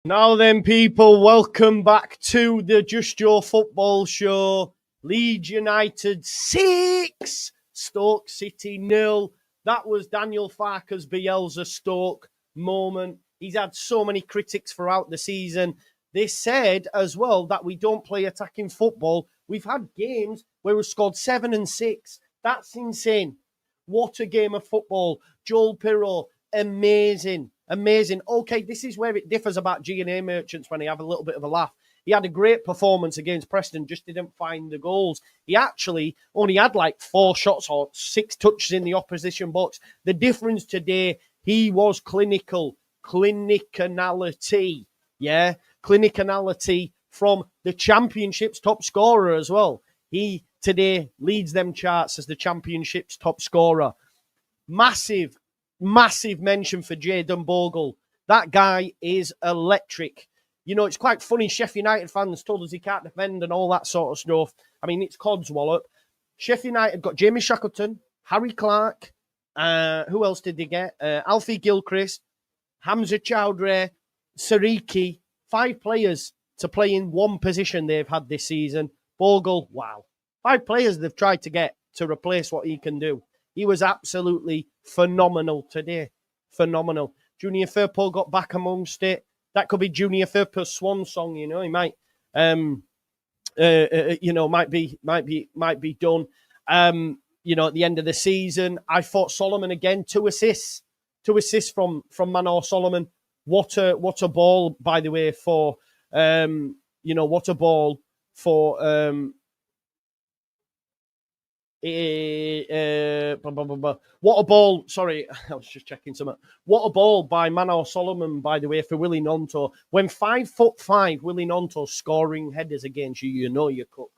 Now then, people, welcome back to the Just Joe Football Show. Leeds United 6, Stoke City 0. That was Daniel Farke's Bielsa Stoke moment. He's had so many critics throughout the season. They said as well that we don't play attacking football. We've had games where we've scored 7 and 6. That's insane. What a game of football. Joel Pirro, amazing. Amazing. Okay, this is where it differs about G&A Merchants when he have a little bit of a laugh. He had a great performance against Preston, just didn't find the goals. He actually only had like 4 shots or 6 touches in the opposition box. The difference today, he was clinical. Clinicality. Yeah, clinicality from the Championship's top scorer as well. He today leads them charts as the Championship's top scorer. Massive mention for Jayden Bogle. That guy is electric. You know, it's quite funny. Sheffield United fans told us he can't defend and all that sort of stuff. I mean, it's codswallop. Sheffield United got Jamie Shackleton, Harry Clark. Who else did they get? Alfie Gilchrist, Hamza Chowdhury, Sariki. 5 players to play in one position they've had this season. Bogle, wow. 5 players they've tried to get to replace what he can do. He was absolutely phenomenal today. Phenomenal. Junior Firpo got back amongst it. That could be Junior Firpo's swan song, you know. He might, might be done. At the end of the season, I thought Solomon again, 2 assists. 2 assists from Manor Solomon. What a ball, by the way, for what a ball for what a ball, sorry, I was just checking something. What a ball by Manor Solomon, by the way, for Willie Gnonto. When 5'5" Willie Gnonto scoring headers against you, you know you're cooked.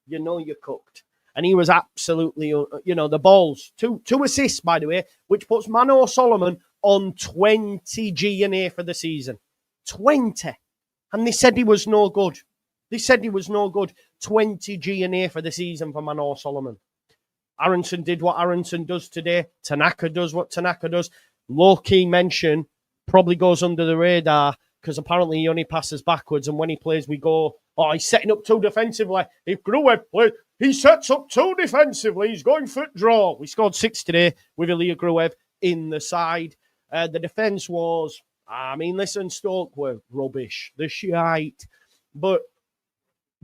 You know you're cooked. And he was absolutely, the balls. Two assists, by the way, which puts Manor Solomon on 20 G&A for the season. 20. And they said he was no good. 20 G&A for the season for Manor Solomon. Aronson did what Aronson does today. Tanaka does what Tanaka does. Low-key mention probably goes under the radar because apparently he only passes backwards, and when he plays, we go, oh, he's setting up too defensively. If Gruev plays, he sets up too defensively. He's going for draw. We scored 6 today with Ilya Gruev in the side. The defence was, Stoke were rubbish. The shite. But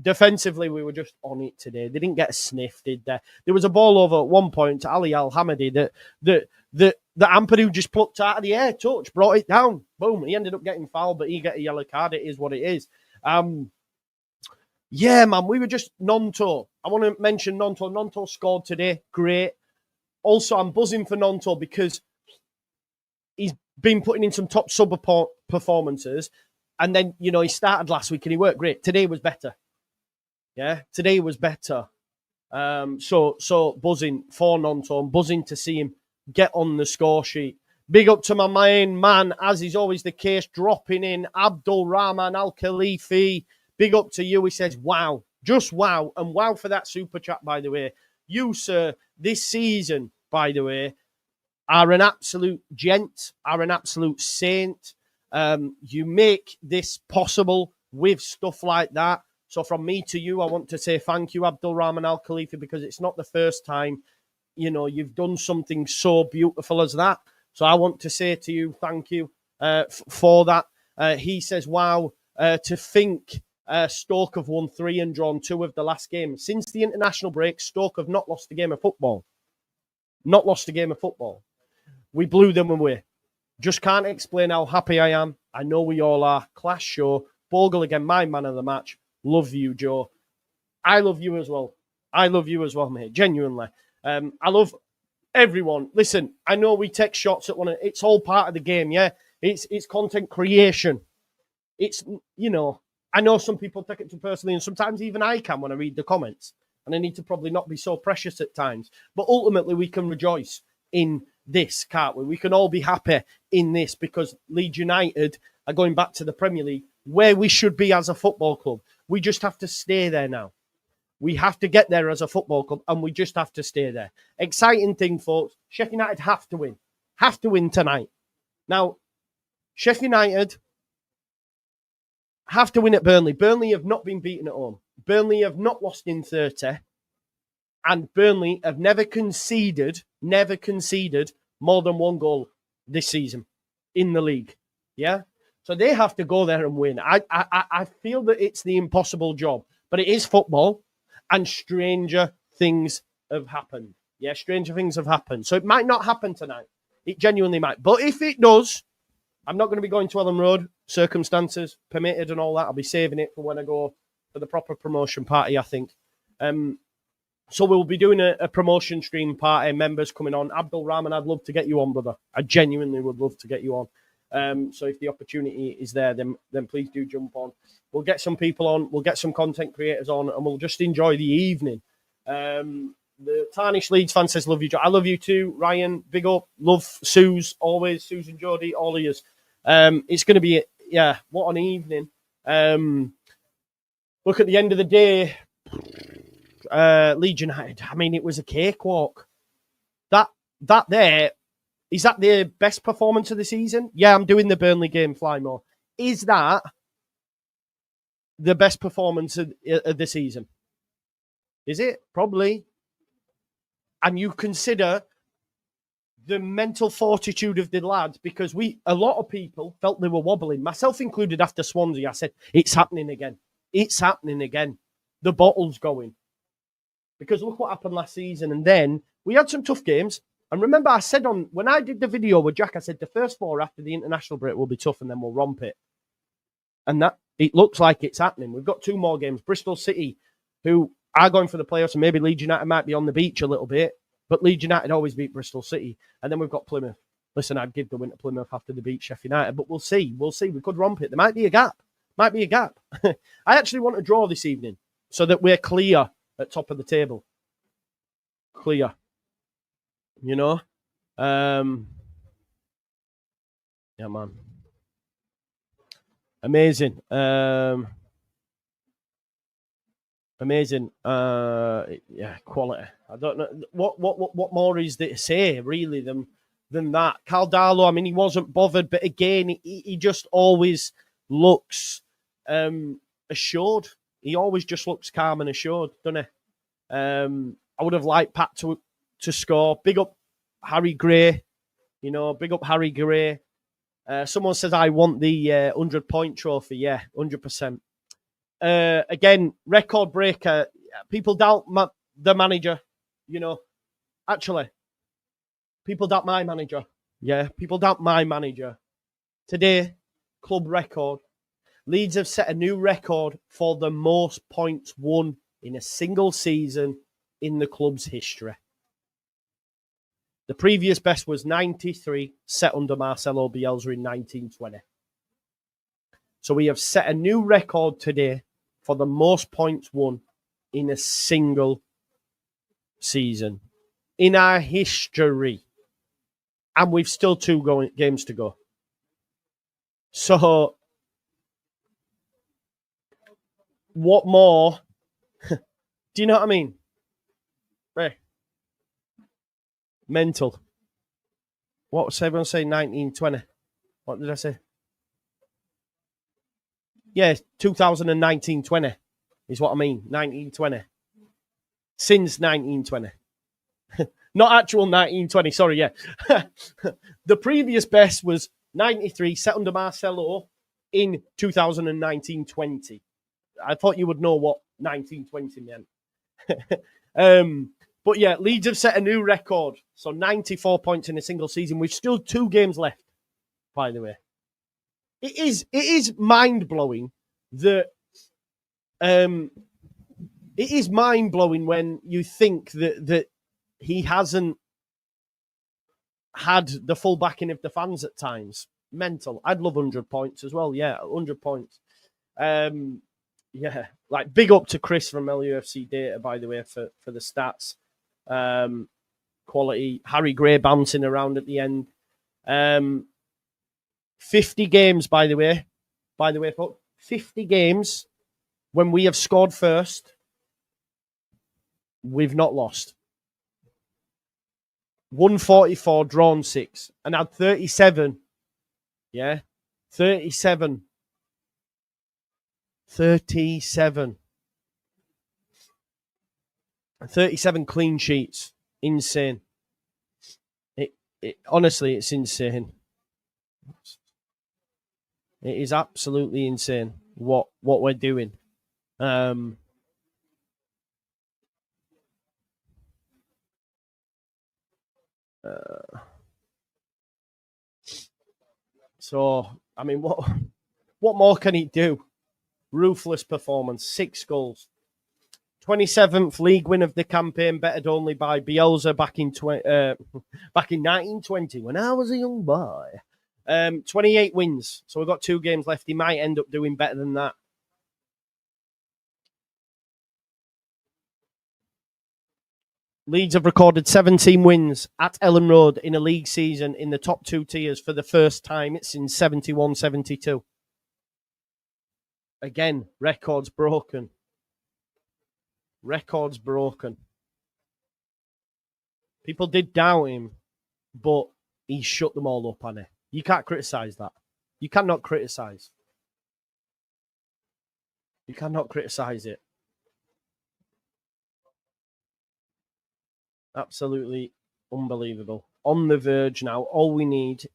defensively, we were just on it today. They didn't get a sniff, did they? There was a ball over at one point to Ali Al-Hamadi that Ampadu just plucked out of the air, touch, brought it down. Boom. He ended up getting fouled, but he got a yellow card. It is what it is. Yeah, man, we were just Gnonto. I want to mention Gnonto. Gnonto scored today. Great. Also, I'm buzzing for Gnonto because he's been putting in some top sub performances. And then, he started last week and he worked great. Today was better. Yeah, today was better. So buzzing for Gnonto. I'm buzzing to see him get on the score sheet. Big up to my main man, as is always the case, dropping in, Abdul Rahman Al-Khalifi. Big up to you. He says, wow, just wow. And wow for that super chat, by the way. You, sir, this season, by the way, are an absolute gent, are an absolute saint. You make this possible with stuff like that. So from me to you, I want to say thank you, Abdul Rahman Al-Khalifi, because it's not the first time, you've done something so beautiful as that. So I want to say to you, thank you for that. He says, wow, to think Stoke have won 3 and drawn 2 of the last game. Since the international break, Stoke have not lost a game of football. Not lost a game of football. We blew them away. Just can't explain how happy I am. I know we all are. Class show. Bogle again, my man of the match. Love you, Joe. I love you as well. I love you as well, mate. Genuinely. I love everyone. Listen, I know we take shots at one. It's all part of the game, yeah? It's content creation. It's, I know some people take it too personally, and sometimes even I can when I read the comments. And I need to probably not be so precious at times. But ultimately, we can rejoice in this, can't we? We can all be happy in this because Leeds United are going back to the Premier League where we should be as a football club. We just have to stay there now. We have to get there as a football club, and we just have to stay there. Exciting thing, folks. Sheffield United have to win. Have to win tonight. Now, Sheffield United have to win at Burnley. Burnley have not been beaten at home. Burnley have not lost in 30. And Burnley have never conceded more than one goal this season in the league. Yeah? So they have to go there and win. I feel that it's the impossible job, but it is football, and stranger things have happened. Yeah, stranger things have happened. So it might not happen tonight. It genuinely might. But if it does, I'm not going to be going to Ellen Road, circumstances permitted and all that. I'll be saving it for when I go for the proper promotion party, I think. So we'll be doing a promotion stream party, members coming on. Abdul Rahman, I'd love to get you on, brother. I genuinely would love to get you on. So if the opportunity is there, then please do jump on. We'll get some people on. We'll get some content creators on, and we'll just enjoy the evening. The Tarnished Leeds fan says, love you, Joe. I love you too, Ryan. Big up. Love Suze, always. Susan Jody, all of yous. It's going to be, what an evening. Look, at the end of the day, Leeds United, I mean, it was a cakewalk. That there, is that the best performance of the season? Yeah, I'm doing the Burnley game, Fly More. Is that the best performance of the season? Is it? Probably. And you consider the mental fortitude of the lads, because a lot of people felt they were wobbling, myself included, after Swansea. I said, it's happening again. It's happening again. The bottle's going. Because look what happened last season. And then we had some tough games. And remember, I said when I did the video with Jack, I said the first 4 after the international break will be tough, and then we'll romp it. And that it looks like it's happening. We've got 2 more games. Bristol City, who are going for the playoffs, and maybe Leeds United might be on the beach a little bit, but Leeds United always beat Bristol City. And then we've got Plymouth. Listen, I'd give the win to Plymouth after the beat Sheffield United, but we'll see. We'll see. We could romp it. There might be a gap. I actually want to draw this evening so that we're clear at top of the table. Clear. You know? Yeah, man. Amazing. Amazing. Yeah, quality. I don't know what more is there to say really than that. Caldalo, I mean, he wasn't bothered, but again, he just always looks assured. He always just looks calm and assured, doesn't he? I would have liked Pat to score. Big up Harry Gray. You know, big up Harry Gray. Someone says, I want the 100-point trophy. Yeah, 100%. Again, record breaker. People doubt the manager. You know, actually, people doubt my manager. Yeah, people doubt my manager. Today, club record. Leeds have set a new record for the most points won in a single season in the club's history. The previous best was 93, set under Marcelo Bielsa in 1920. So we have set a new record today for the most points won in a single season in our history. And we've still 2 games to go. So, what more? Do you know what I mean? Right. Mental. What was everyone saying? 1920. What did I say? Yeah, 2019-20 is what I mean. 1920. Since 1920. Not actual 1920, sorry, yeah. The previous best was 93, set under Marcelo in 2019-20. I thought you would know what 1920 meant. But yeah, Leeds have set a new record. So 94 points in a single season. We've still 2 games left, by the way. It is mind-blowing that it is mind-blowing when you think that he hasn't had the full backing of the fans at times. Mental. I'd love 100 points as well. Yeah, 100 points. Yeah, like big up to Chris from LUFC Data, by the way, for the stats. Quality. Harry Gray bouncing around at the end. 50 games, by the way, folks. 50 games when we have scored first, we've not lost. 144, drawn 6, and had 37. Yeah, 37 37. 37 clean sheets. Insane. Honestly, it's insane. It is absolutely insane what we're doing. So, I mean, what more can he do? Ruthless performance, 6 goals. 27th league win of the campaign, bettered only by Bielsa back in 1920 when I was a young boy. 28 wins. So we've got 2 games left. He might end up doing better than that. Leeds have recorded 17 wins at Ellen Road in a league season in the top 2 tiers for the first time since 71-72. Again, records broken. Records broken. People did doubt him, but he shut them all up, hasn't he? You can't criticise that. You cannot criticise. You cannot criticise it. Absolutely unbelievable. On the verge now. All we need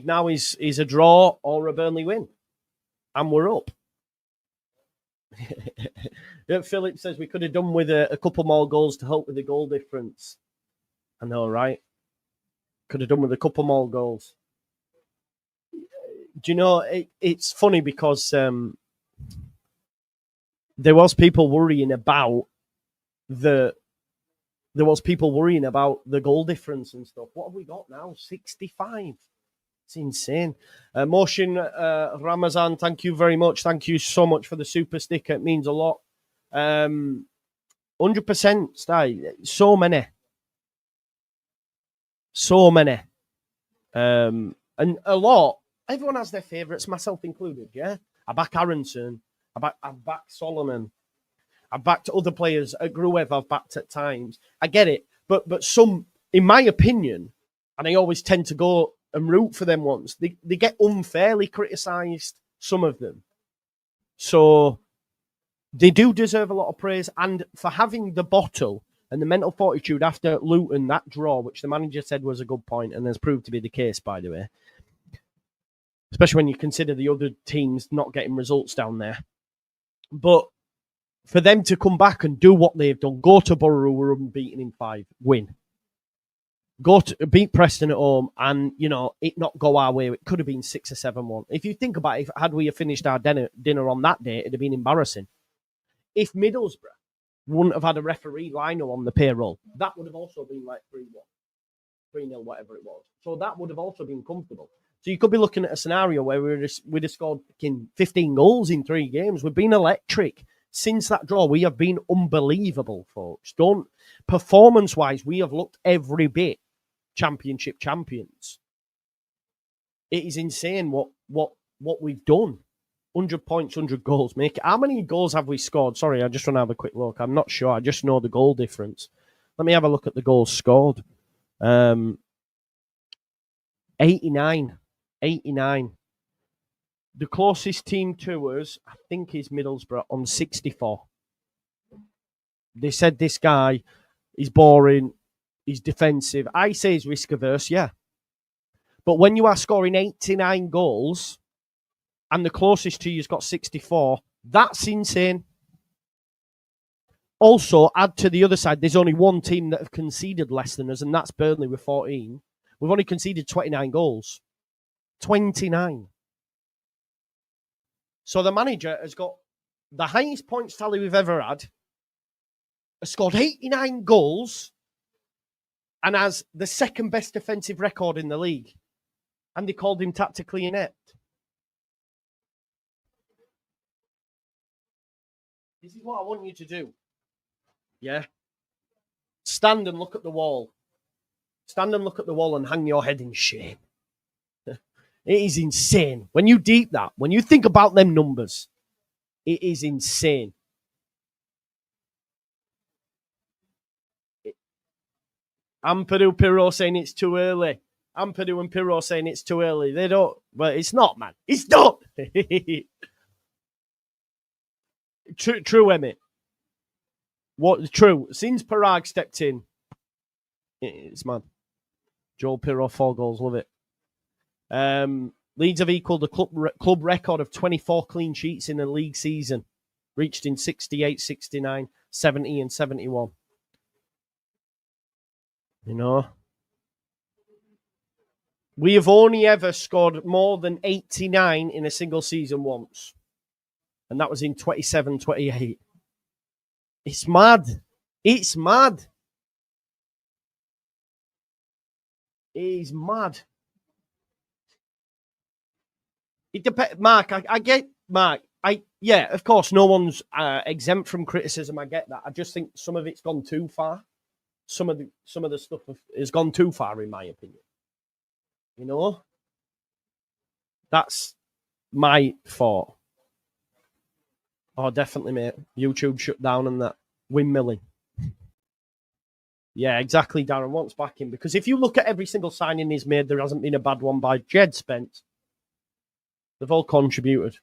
now is a draw or a Burnley win. And we're up. Philip says we could have done with a couple more goals to help with the goal difference. I know, right? Could have done with a couple more goals. Do you know, it's funny because there was people worrying about the goal difference and stuff. What have we got now? 65. It's insane. Motion Ramazan, thank you very much. Thank you so much for the super sticker. It means a lot. 100%, Sty. So many. And a lot. Everyone has their favourites, myself included, yeah? I back Aronson. I back Solomon. I've backed other players at Gruev. I've backed at times. I get it. But some, in my opinion, and I always tend to go and root for them once, they get unfairly criticised, some of them. So they do deserve a lot of praise. And for having the bottle and the mental fortitude after Luton, that draw, which the manager said was a good point, and has proved to be the case, by the way, especially when you consider the other teams not getting results down there. But for them to come back and do what they've done, go to Borough, who were unbeaten in 5, win. Go to beat Preston at home and, it not go our way. It could have been 6 or 7-1. If you think about it, had we finished our dinner on that day, it'd have been embarrassing. If Middlesbrough wouldn't have had a referee Lino on the payroll, that would have also been like 3-1, 3-0, whatever it was. So that would have also been comfortable. So you could be looking at a scenario where we'd have scored 15 goals in 3 games. We've been electric. Since that draw, we have been unbelievable, folks. Performance-wise, we have looked every bit championship champions. It is insane what we've done. 100 points, 100 goals. How many goals have we scored? Sorry, I just want to have a quick look. I'm not sure. I just know the goal difference. Let me have a look at the goals scored. 89. 89. The closest team to us, I think, is Middlesbrough on 64. They said this guy is boring, he's defensive. I say he's risk-averse, yeah. But when you are scoring 89 goals and the closest to you's got 64, that's insane. Also, add to the other side, there's only one team that have conceded less than us, and that's Burnley with 14. We've only conceded 29 goals. 29. So the manager has got the highest points tally we've ever had, has scored 89 goals, and has the second best defensive record in the league. And they called him tactically inept. This is what I want you to do. Yeah? Stand and look at the wall. Stand and look at the wall and hang your head in shame. It is insane. When you deep that, when you think about them numbers, it is insane. Ampadu Pirro saying it's too early. Ampadu and Pirro saying it's too early. They don't. Well, it's not, man. It's not. True, Emmett. True. Since Parag stepped in, it's mad. Joel Pirro, 4 goals. Love it. Leeds have equalled the club record of 24 clean sheets in a league season, reached in 68, 69, 70 and 71. You know? We have only ever scored more than 89 in a single season once. And that was in 27, 28. It's mad. It's mad. It is mad. It depends, Mark. I get Mark. Yeah, of course, no one's exempt from criticism. I get that. I just think some of it's gone too far. Some of the stuff has gone too far, in my opinion. You know, that's my thought. Oh, definitely, mate. YouTube shut down and that windmilling. Yeah, exactly, Darren. Wants back in, because if you look at every single signing he's made, there hasn't been a bad one by Jed Spence. They've all contributed.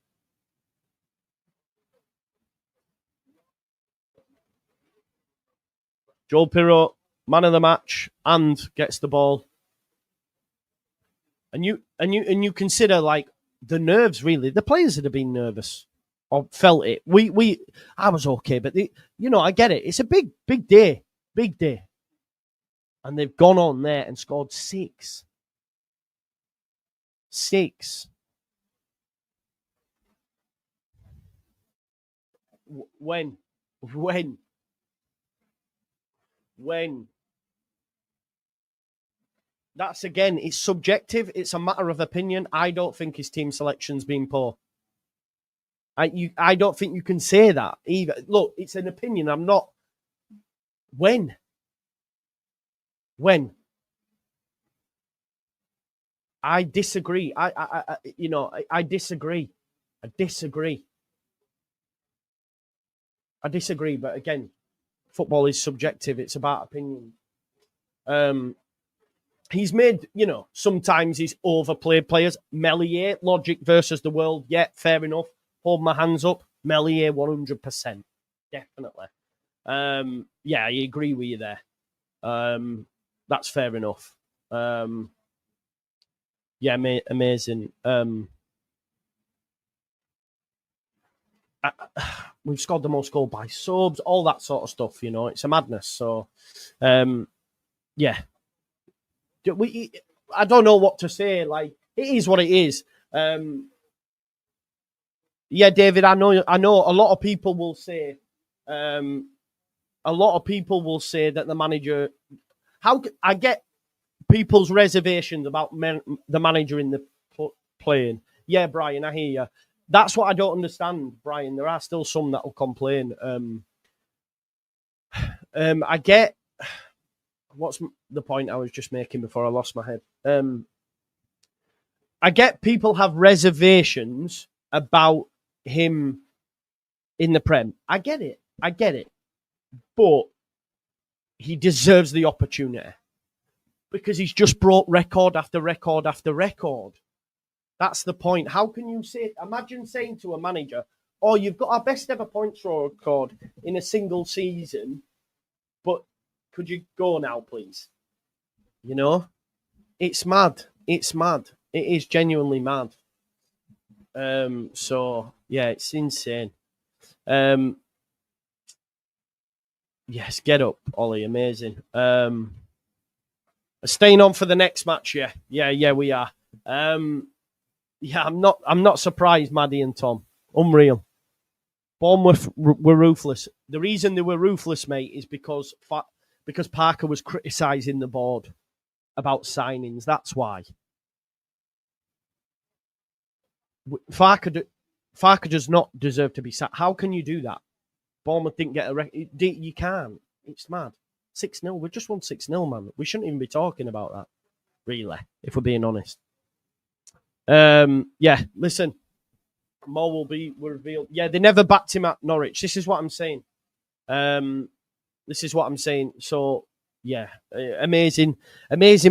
Joel Pirro, man of the match, and gets the ball. And you consider, like, the nerves, really. The players that have been nervous or felt it. I was okay, but I get it. It's a big day. Big day. And they've gone on there and scored 6. 6. When? That's, again, it's subjective. It's a matter of opinion. I don't think his team selection's been poor. I don't think you can say that either. Look, it's an opinion. I'm not. When? I disagree. I disagree. I disagree, but again, football is subjective. It's about opinion. He's made, sometimes he's overplayed players. Meslier, logic versus the world. Yeah, fair enough. Hold my hands up. Meslier, 100%. Definitely. Yeah, I agree with you there. That's fair enough. Yeah, amazing. We've scored the most goal by subs, all that sort of stuff, it's a madness. So, yeah. I don't know what to say. Like, it is what it is. Yeah, David, I know a lot of people will say, that the manager, I get people's reservations about the manager in the playing. Yeah, Brian, I hear you. That's what I don't understand, Brian. There are still some that will complain. I get. What's the point I was just making before I lost my head? I get people have reservations about him in the Prem. I get it. But he deserves the opportunity because he's just brought record after record after record. That's the point. How can you imagine saying to a manager, oh, you've got our best ever points record in a single season, but could you go now, please? It's mad. It is genuinely mad. So, yeah, it's insane. Yes, get up, Ollie. Amazing. Staying on for the next match, yeah. Yeah, we are. Yeah, I'm not surprised, Maddie and Tom. Unreal. Bournemouth were ruthless. The reason they were ruthless, mate, is because Parker was criticising the board about signings. That's why. Farker does not deserve to be sacked. How can you do that? Bournemouth didn't get a record. You can't. It's mad. 6-0. We just won 6-0, man. We shouldn't even be talking about that, really, if we're being honest. Yeah, listen. More will be revealed. Yeah, they never backed him at Norwich. This is what I'm saying. So, yeah, amazing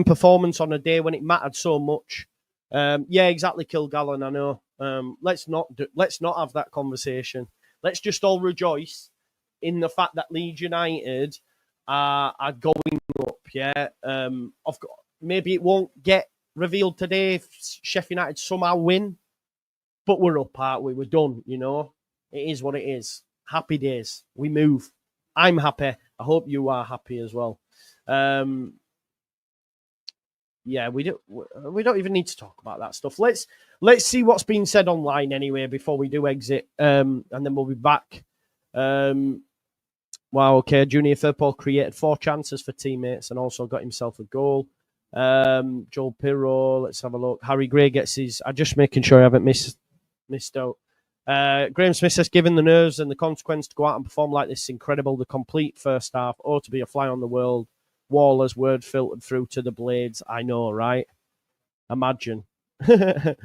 performance on a day when it mattered so much. Yeah, exactly, Kilgallen, I know. Let's not have that conversation. Let's just all rejoice in the fact that Leeds United are going up. Yeah, maybe it won't get revealed today if Sheffield United somehow win, but we're up, aren't we? We're done. You know, it is what it is. Happy days. We move. I'm happy. I hope you are happy as well. Yeah, we don't even need to talk about that stuff. Let's see what's been said online anyway before we do exit, and then we'll be back. Wow, okay. Junior Firpo created 4 chances for teammates and also got himself a goal. Joel Pirro, let's have a look. Harry Gray gets his. I'm just making sure I haven't missed out. Graham Smith says, given the nerves and the consequence to go out and perform like this is incredible. The complete first half, or to be a fly on the world. Waller's word filtered through to the Blades. I know, right? Imagine. They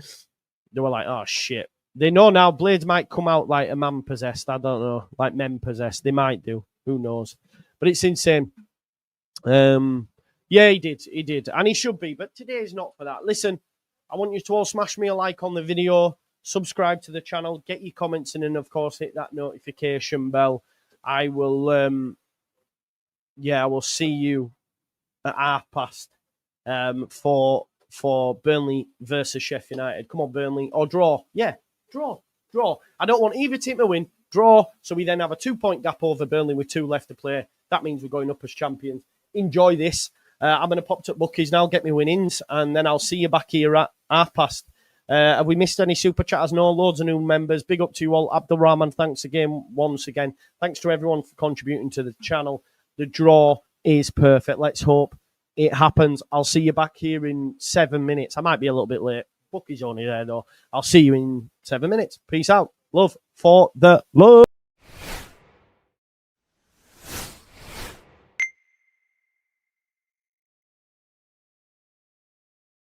were like, oh, shit. They know now Blades might come out like a man possessed. I don't know. Like men possessed. They might do. Who knows? But it's insane. Yeah, he did. And he should be. But today is not for that. Listen, I want you to all smash me a like on the video. Subscribe to the channel. Get your comments in. And, of course, hit that notification bell. I will... I will see you at 12:30 for Burnley versus Sheffield United. Come on, Burnley. Or draw. Yeah, draw. I don't want either team to win. Draw. So we then have a 2-point gap over Burnley with 2 left to play. That means we're going up as champions. Enjoy this. I'm going to pop to bookies now, get me winnings, and then I'll see you back here at 12:30. Have we missed any super chatters? No, loads of new members. Big up to you all. Abdul Rahman, thanks again, once again. Thanks to everyone for contributing to the channel. The draw is perfect. Let's hope it happens. I'll see you back here in 7 minutes. I might be a little bit late. Bookie's only there, though. I'll see you in 7 minutes. Peace out. Love for the love.